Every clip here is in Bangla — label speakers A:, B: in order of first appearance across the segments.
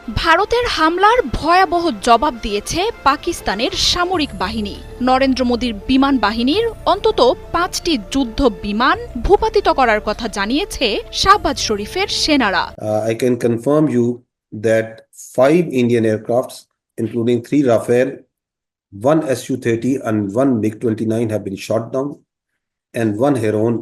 A: ভারতের হামলার ভয়াবহ জবাব দিয়েছে পাকিস্তানের সামরিক বাহিনী। নরেন্দ্র মোদীর বিমান বাহিনীর অন্তত ৫টি যুদ্ধ বিমান ভূপাতিত করার কথা জানিয়েছে শাহবাজ শরীফের সেনারা।
B: I can confirm you that 5 Indian aircrafts, including 3 Rafale, 1 Su-30 and 1 MiG-29 have been shot down, and 1 Heron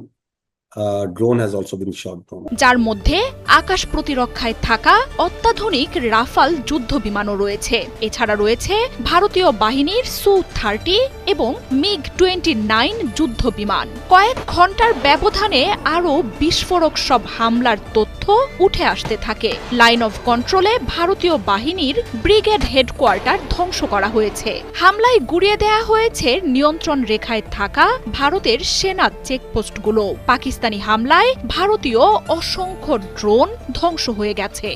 B: drone has also been shot down.
A: যার মধ্যে আকাশ প্রতিরক্ষায় থাকা অত্যাধুনিক রাফাল যুদ্ধ বিমানও রয়েছে। এছাড়া রয়েছে ভারতীয় বাহিনীর Su-30 এবং MiG-29 যুদ্ধ বিমান। কয়েক ঘন্টার ব্যবধানে আরও বিস্ফোরক সব হামলার তথ্য উঠে আসতে থাকে। লাইন অফ কন্ট্রোলে ভারতীয় বাহিনীর ব্রিগেড হেডকোয়ার্টার ধ্বংস করা হয়েছে। হামলায় গুড়িয়ে দেয়া হয়েছে নিয়ন্ত্রণ রেখায় থাকা ভারতের সেনা চেকপোস্টগুলো। পাকিস্তানি হামলায় ভারতীয় অসংখ্য ড্রোন ধ্বংস হয়ে গেছে।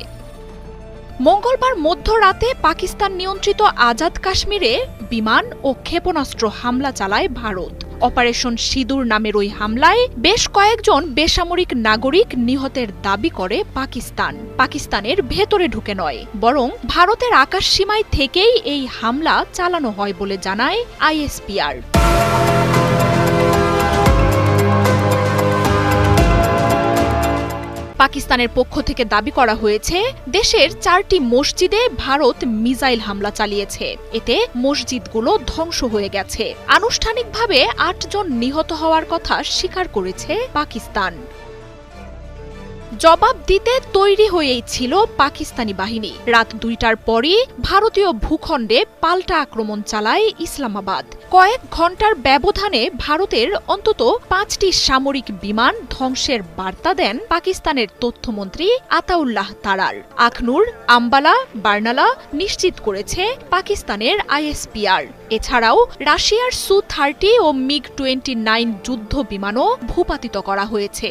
A: মঙ্গলবার মধ্যরাতে পাকিস্তান নিয়ন্ত্রিত আজাদ কাশ্মীরে বিমান ও ক্ষেপণাস্ত্র হামলা চালায় ভারত। অপারেশন সিঁদুর নামের ওই হামলায় বেশ কয়েকজন বেসামরিক নাগরিক নিহতের দাবি করে পাকিস্তান। পাকিস্তানের ভেতরে ঢুকে নয়, বরং ভারতের আকাশসীমায় থেকেই এই হামলা চালানো হয় বলে জানায় ISPR। পাকিস্তানের পক্ষ থেকে দাবি করা হয়েছে, দেশের 4টি মসজিদে ভারত মিসাইল হামলা চালিয়েছে। এতে মসজিদগুলো ধ্বংস হয়ে গেছে। আনুষ্ঠানিকভাবে 8 জন নিহত হওয়ার কথা স্বীকার করেছে পাকিস্তান। জবাব দিতে তৈরি হয়েই ছিল পাকিস্তানি বাহিনী। রাত 2টার পরই ভারতীয় ভূখণ্ডে পাল্টা আক্রমণ চালায় ইসলামাবাদ। কয়েক ঘন্টার ব্যবধানে ভারতের অন্তত 5টি সামরিক বিমান ধ্বংসের বার্তা দেন পাকিস্তানের তথ্যমন্ত্রী আতাউল্লাহ তারার। আখনুর, আম্বালা, বার্নালা নিশ্চিত করেছে পাকিস্তানের ISPR। এছাড়াও রাশিয়ার Su-30 ও MiG-29 যুদ্ধ বিমানও ভূপাতিত করা হয়েছে।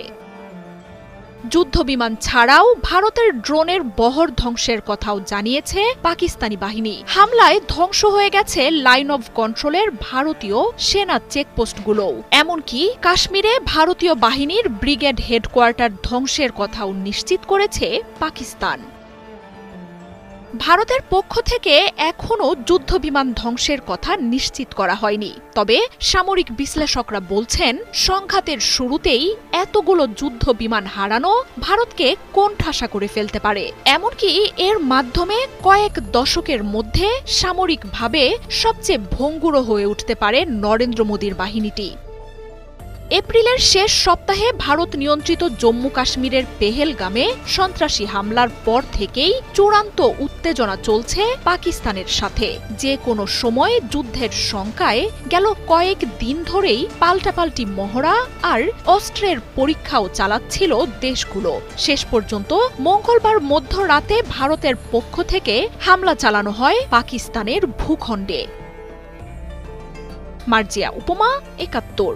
A: যুদ্ধবিমান ছাড়াও ভারতের ড্রোনের বহর ধ্বংসের কথাও জানিয়েছে পাকিস্তানি বাহিনী। হামলায় ধ্বংস হয়ে গেছে লাইন অফ কন্ট্রোলের ভারতীয় সেনা চেকপোস্টগুলোও। এমনকি কাশ্মীরে ভারতীয় বাহিনীর ব্রিগেড হেডকোয়ার্টার ধ্বংসের কথাও নিশ্চিত করেছে পাকিস্তান। ভারতের পক্ষ থেকে এখনও যুদ্ধবিমান ধ্বংসের কথা নিশ্চিত করা হয়নি। তবে সামরিক বিশ্লেষকরা বলছেন, সংঘাতের শুরুতেই এতগুলো যুদ্ধ বিমান হারানো ভারতকে কোণঠাসা করে ফেলতে পারে। এমনকি এর মাধ্যমে কয়েক দশকের মধ্যে সামরিকভাবে সবচেয়ে ভঙ্গুর হয়ে উঠতে পারে নরেন্দ্র মোদীর বাহিনীটি। এপ্রিলের শেষ সপ্তাহে ভারত নিয়ন্ত্রিত জম্মু কাশ্মীরের পেহেলগামে সন্ত্রাসী হামলার পর থেকেই চূড়ান্ত উত্তেজনা চলছে পাকিস্তানের সাথে। যে কোনো সময় যুদ্ধের শঙ্কায় গেল কয়েক দিন ধরেই পাল্টাপাল্টি মহড়া আর অস্ত্রের পরীক্ষাও চালাচ্ছিল দেশগুলো। শেষ পর্যন্ত মঙ্গলবার মধ্যরাতে ভারতের পক্ষ থেকে হামলা চালানো হয় পাকিস্তানের ভূখণ্ডে। মার্জিয়া উপমা, ৭১।